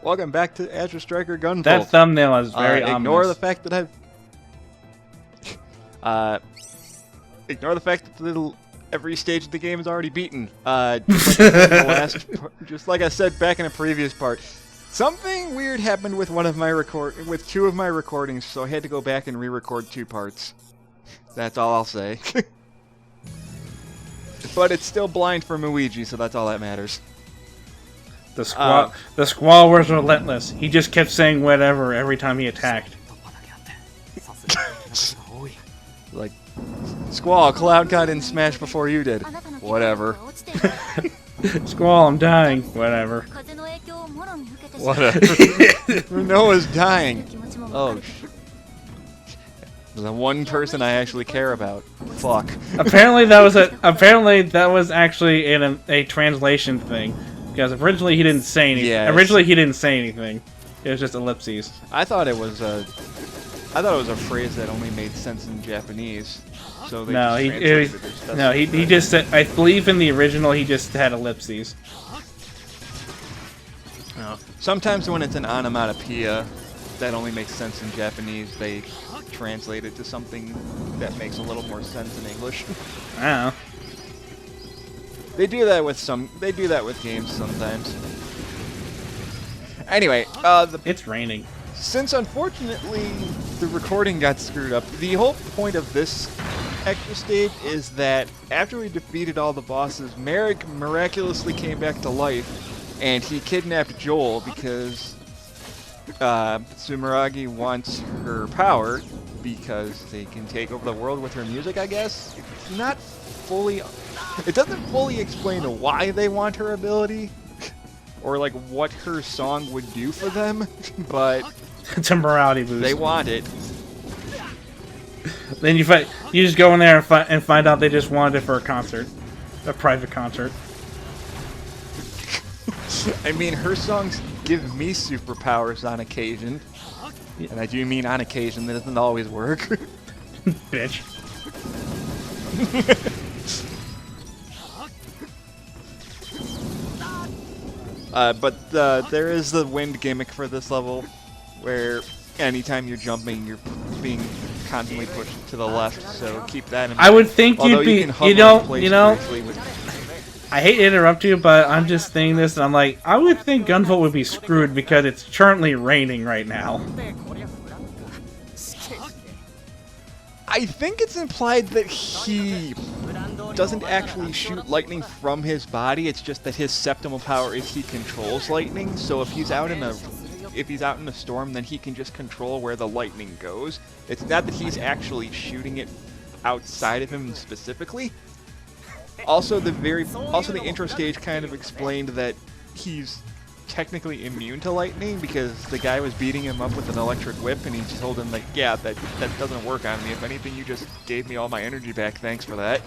Welcome back to Azure Striker Gunvolt. That thumbnail is very ignore ominous. the fact that ignore the fact that every stage of the game is already beaten. Just like I said back in a previous part, something weird happened with two of my recordings, so I had to go back and re-record 2 parts. That's all I'll say. But it's still blind for Luigi, so that's all that matters. The squall was relentless. He just kept saying whatever every time he attacked. Like, Squall, Cloud got in Smash before you did. Whatever. Squall, I'm dying. Whatever. Whatever. Noah's dying. Oh, the one person I actually care about. Fuck. Apparently that was actually a translation thing, because originally he didn't say anything. Yes. Originally he didn't say anything. It was just ellipses. I thought it was a phrase that only made sense in Japanese. So they he just said, I believe in the original he just had ellipses. No. Sometimes when it's an onomatopoeia that only makes sense in Japanese, they translate it to something that makes a little more sense in English. I don't know. They do that with games sometimes. Anyway, it's raining. Since unfortunately the recording got screwed up, the whole point of this extra stage is that after we defeated all the bosses, Merak miraculously came back to life, and he kidnapped Joel because Sumeragi wants her power because they can take over the world with her music, I guess. It doesn't fully explain why they want her ability, or like what her song would do for them, but it's a morality boost. They want it. Then you just go in there and find out they just wanted it for a concert, a private concert. I mean, her songs give me superpowers on occasion, and I do mean on occasion. That doesn't always work. Bitch. But there is the wind gimmick for this level, where anytime you're jumping, you're being constantly pushed to the left. So keep that in mind. I would think you'd be, you know. With I hate to interrupt you, but I'm just thinking this, and I'm like, I would think Gunvolt would be screwed because it's currently raining right now. I think it's implied that he doesn't actually shoot lightning from his body. It's just that his septimal power is he controls lightning. So if he's out in a storm, then he can just control where the lightning goes. It's not that he's actually shooting it outside of him specifically. Also, the intro stage kind of explained that he's technically immune to lightning because the guy was beating him up with an electric whip, and he told him like, yeah, that doesn't work on me. If anything, you just gave me all my energy back. Thanks for that.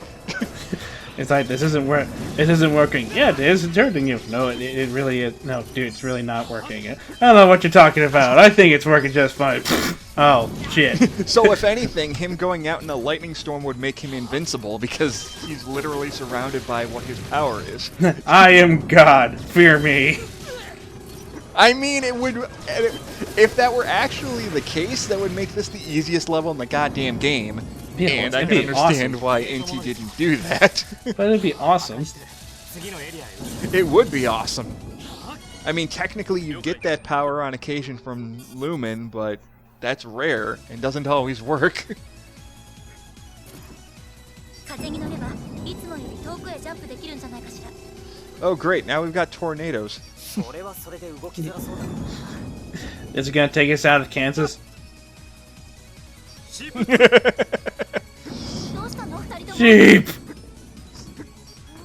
It's like, this isn't working. Yeah, it is. It's hurting you. No, it really is. No, dude, it's really not working. I don't know what you're talking about. I think it's working just fine. Oh, shit. So if anything, him going out in a lightning storm would make him invincible because he's literally surrounded by what his power is. I am God. Fear me. I mean, it would. If that were actually the case, that would make this the easiest level in the goddamn game. Yeah, and I can understand why Inti didn't do that. But it'd be awesome. It would be awesome. I mean, technically you get that power on occasion from Lumen, but that's rare and doesn't always work. Oh great, now we've got tornadoes. Is it gonna take us out of Kansas? Sheep!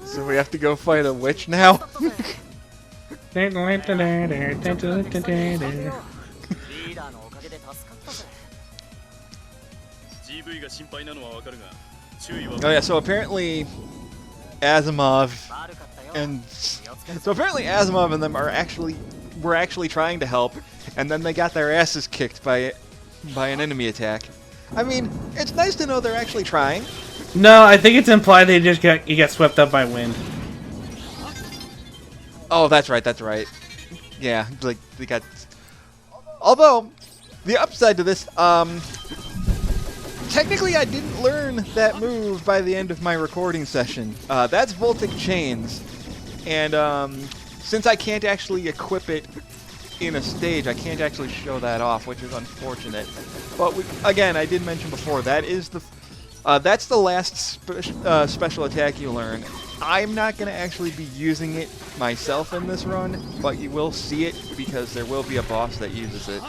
So we have to go fight a witch now? Oh yeah, so apparently Asimov and them were actually trying to help, and then they got their asses kicked by an enemy attack. I mean, it's nice to know they're actually trying. No, I think it's implied they just got swept up by wind. Oh, that's right, that's right. Yeah, like they got. Although, the upside to this, technically I didn't learn that move by the end of my recording session. That's Voltic Chains, and since I can't actually equip it in a stage, I can't actually show that off, which is unfortunate. But again, I did mention before, that is that's the last special attack you learn. I'm not going to actually be using it myself in this run, but you will see it because there will be a boss that uses it.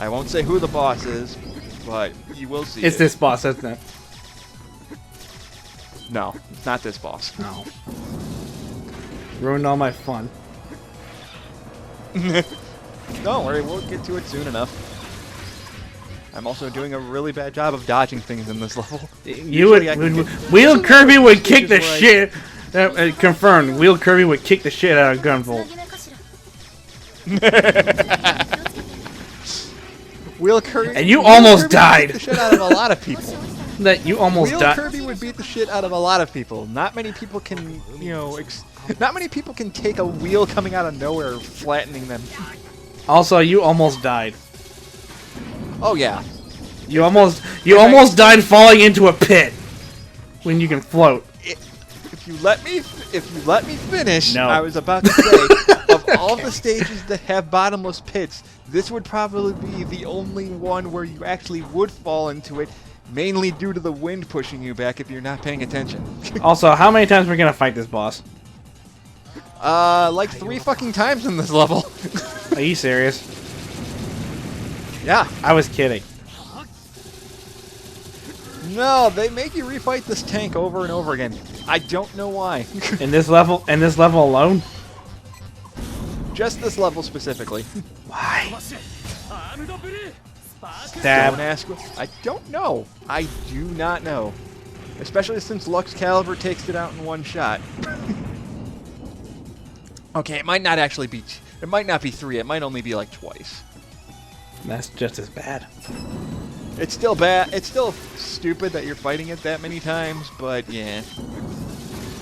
I won't say who the boss is, but you will see it. It's this boss, isn't it? No, it's not this boss. No. Ruined all my fun. Don't worry, we'll get to it soon enough. I'm also doing a really bad job of dodging things in this level. Wheel Kirby would kick the shit. Confirmed. Wheel Kirby would kick the shit out of Gunvolt. Wheel Kirby. And you almost died. Beat the shit out of a lot of people. That you almost died. Wheel Kirby would beat the shit out of a lot of people. Not many people can, not many people can take a wheel coming out of nowhere, flattening them. Also, you almost died. Oh yeah. You almost died falling into a pit when you can float. If you let me finish, No. I was about to say, of all the stages that have bottomless pits, this would probably be the only one where you actually would fall into it, mainly due to the wind pushing you back if you're not paying attention. Also, how many times are we gonna fight this boss? Like 3 fucking times in this level. Are you serious? Yeah. I was kidding. No, they make you refight this tank over and over again. I don't know why. In this level alone? Just this level specifically. Why? Don't Stab. ask. I don't know. I do not know. Especially since Lux Caliber takes it out in one shot. Okay, it might not actually be. It might not be 3. It might only be like twice. That's just as bad. It's still bad. It's still stupid that you're fighting it that many times, but yeah.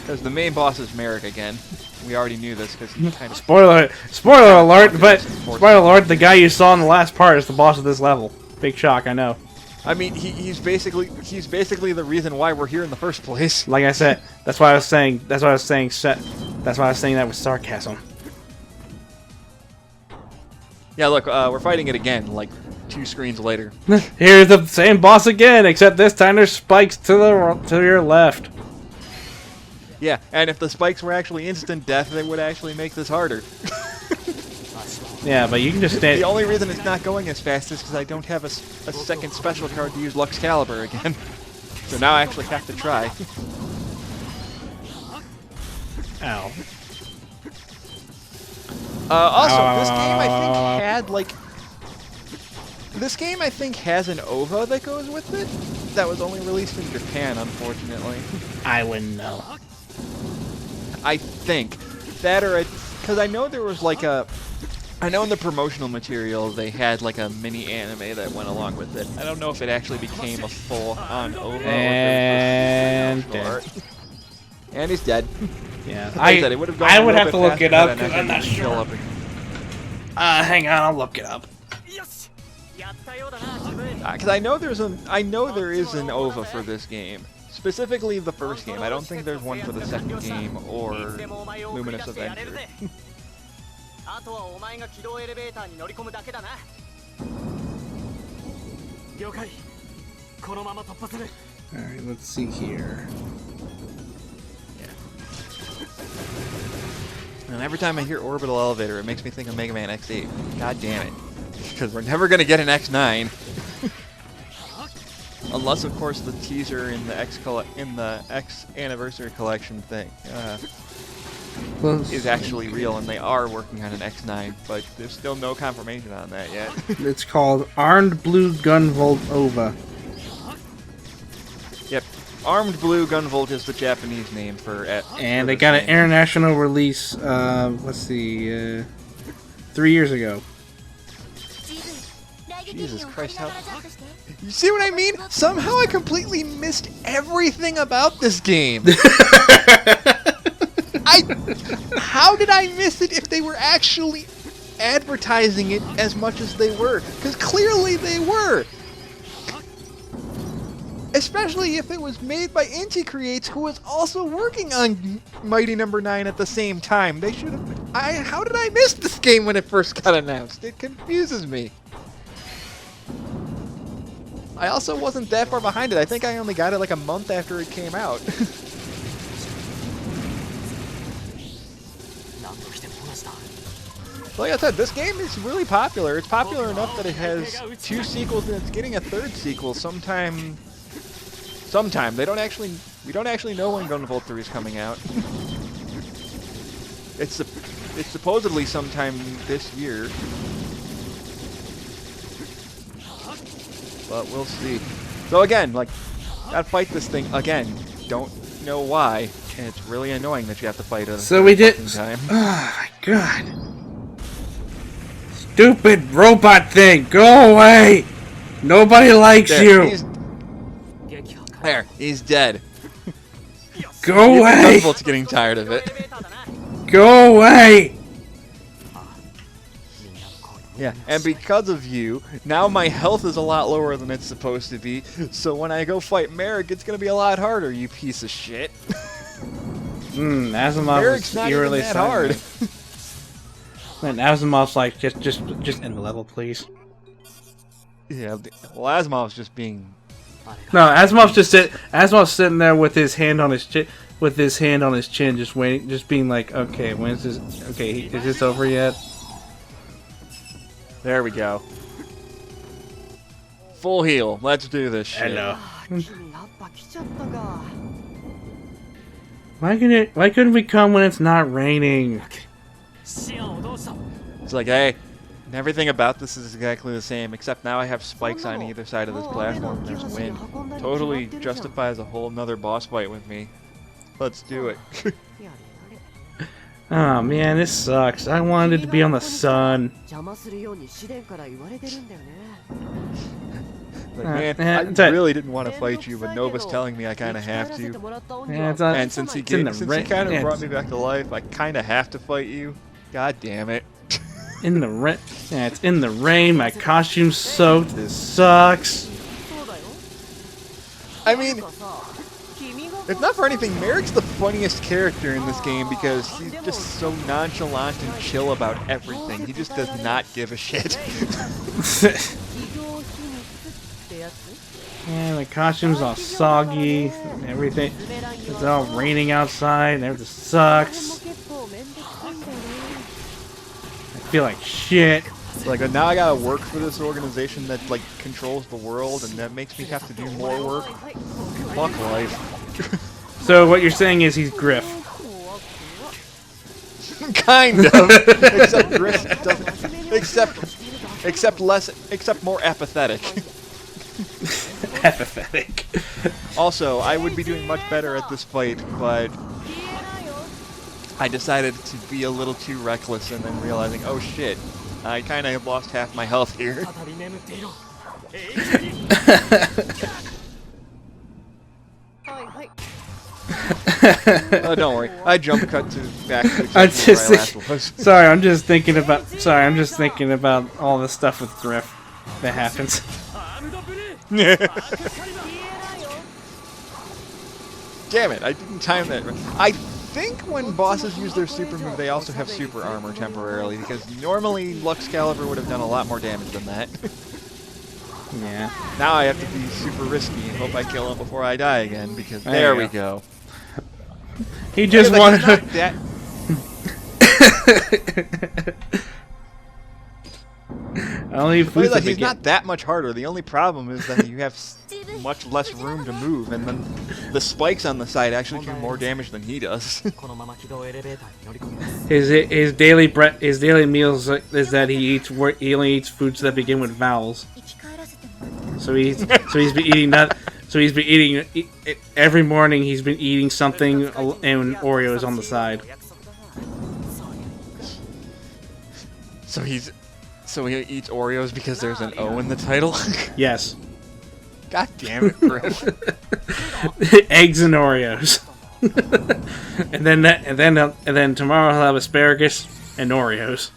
Because the main boss is Merak again. We already knew this because he kind of. Spoiler alert! But spoiler alert: the guy you saw in the last part is the boss of this level. Big shock, I know. I mean, he's basically the reason why we're here in the first place. Like I said, that's why I was saying. That's why I was saying. That's why I was saying that with sarcasm. Yeah, look, we're fighting it again, like 2 screens later. Here's the same boss again, except this time there's spikes to your left. Yeah, and if the spikes were actually instant death, they would actually make this harder. Yeah, but you can just stand. The only reason it's not going as fast is because I don't have a second special card to use Lux Caliber again. So now I actually have to try. Ow. Also, this game I think had like. This game I think has an OVA that goes with it. That was only released in Japan, unfortunately. I wouldn't know. I think that, or because I know there was like a. I know in the promotional material they had like a mini anime that went along with it. I don't know if it actually became a full-on OVA And or if it was art. And he's dead. Yeah, Like I said, it would have gone I a would little have to bit look faster it up had I because I'm not used skill sure. upping. Hang on, I'll look it up. Because I know there is an OVA for this game. Specifically the first game. I don't think there's one for the second game or Luminous Adventure. Alright, let's see here. And every time I hear Orbital Elevator, it makes me think of Mega Man X8. God damn it. Because we're never going to get an X9. Unless, of course, the teaser in the X Anniversary Collection thing is actually real, and they are working on an X9, but there's still no confirmation on that yet. It's called Armed Blue Gunvolt OVA. Yep. Armed Blue Gunvolt is the Japanese name for it. And they got an international release, let's see, 3 years ago. Jesus Christ, how... You see what I mean? Somehow I completely missed everything about this game. How did I miss it if they were actually advertising it as much as they were, because clearly they were. Especially if it was made by Inti Creates, who was also working on Mighty Number 9 at the same time. They should have... How did I miss this game when it first got announced? It confuses me. I also wasn't that far behind it. I think I only got it like a month after it came out. Like I said, this game is really popular. It's popular enough that it has 2 sequels and it's getting a 3rd sequel sometime. We don't actually know when Gunvolt 3 is coming out. It's supposedly sometime this year. But we'll see. So again, like, gotta fight this thing again. Don't know why. And it's really annoying that you have to fight it. So we did. Time. Oh my god! Stupid robot thing, go away! Nobody likes you. He's dead. Go away! Gunvolt's getting tired of it. Go away! Yeah, and because of you, now my health is a lot lower than it's supposed to be, so when I go fight Merak, it's gonna be a lot harder, you piece of shit. Asimov Merak's was not eerily even that hard. And Asimov's like, just end the level, please. Yeah, well, Asimov's just being... No, Asimov's sitting there with his hand on his chin, just waiting, just being like, okay, when's this? Okay, is this over yet? There we go. Full heal. Let's do this shit. Hello. Why couldn't we come when it's not raining? It's like, hey, everything about this is exactly the same, except now I have spikes on either side of this platform and there's wind. Totally justifies a whole nother boss fight with me. Let's do it. Oh man, this sucks. I wanted to be on the sun. Like, man, I really didn't want to fight you, but Nova's telling me I kind of have to. Yeah, And since he kind of brought me back to life, I kind of have to fight you. God damn it. In the rain. Yeah, it's in the rain. My costume's soaked. This sucks. I mean, if not for anything, Merak's the funniest character in this game because he's just so nonchalant and chill about everything. He just does not give a shit. Yeah, the costume's all soggy and everything. It's all raining outside and everything sucks. I feel like shit. Like, now I gotta work for this organization that, like, controls the world, and that makes me have to do more work. Fuck life. So what you're saying is he's Griff. Kind of. Except Griff doesn't... Except more apathetic. Apathetic. Also, I would be doing much better at this fight, but I decided to be a little too reckless and then realizing, oh shit, I kind of lost half my health here. Oh, don't worry. I jump cut to back to where I last was. Sorry, I'm just thinking about all the stuff with Griff that happens. Damn it, I didn't time that. I think when bosses use their super move, they also have super armor temporarily, because normally Luxcalibur would have done a lot more damage than that. Yeah. Now I have to be super risky and hope I kill him before I die again, because there we go. He just wanted to... He's not that much harder. The only problem is that you have much less room to move, and then the spikes on the side actually do more damage than he does. His daily meals is that he only eats foods that begin with vowels. So he's been eating that. So he's been eating every morning. He's been eating something and Oreos on the side. So he eats Oreos because there's an O in the title? Yes. God damn it, Griff. Eggs and Oreos. and then tomorrow he'll have asparagus and Oreos.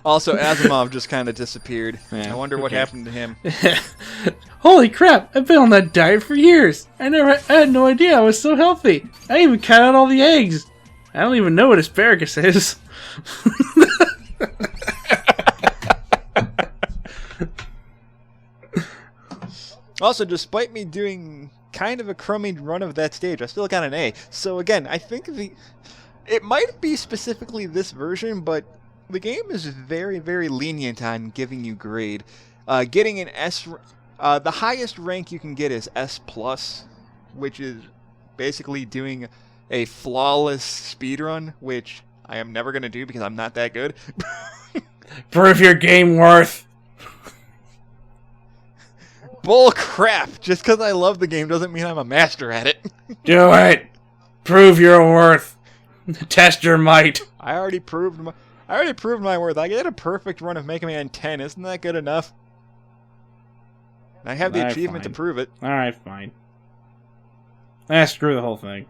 Also, Asimov just kind of disappeared. Yeah, I wonder what okay. happened to him. Holy crap! I've been on that diet for years. I had no idea I was so healthy. I even cut out all the eggs. I don't even know what asparagus is. Also, despite me doing kind of a crummy run of that stage, I still got an A. So again, I think it might be specifically this version, but the game is very, very lenient on giving you grade. Getting an S, the highest rank you can get is S+, which is basically doing a flawless speedrun, which I am never going to do because I'm not that good. Prove your game worth. Bull crap! Just because I love the game doesn't mean I'm a master at it. Do it. Prove your worth. Test your might. I already proved my worth. I get a perfect run of Mega Man 10. Isn't that good enough? I have the achievement to prove it. Alright, fine. Screw the whole thing.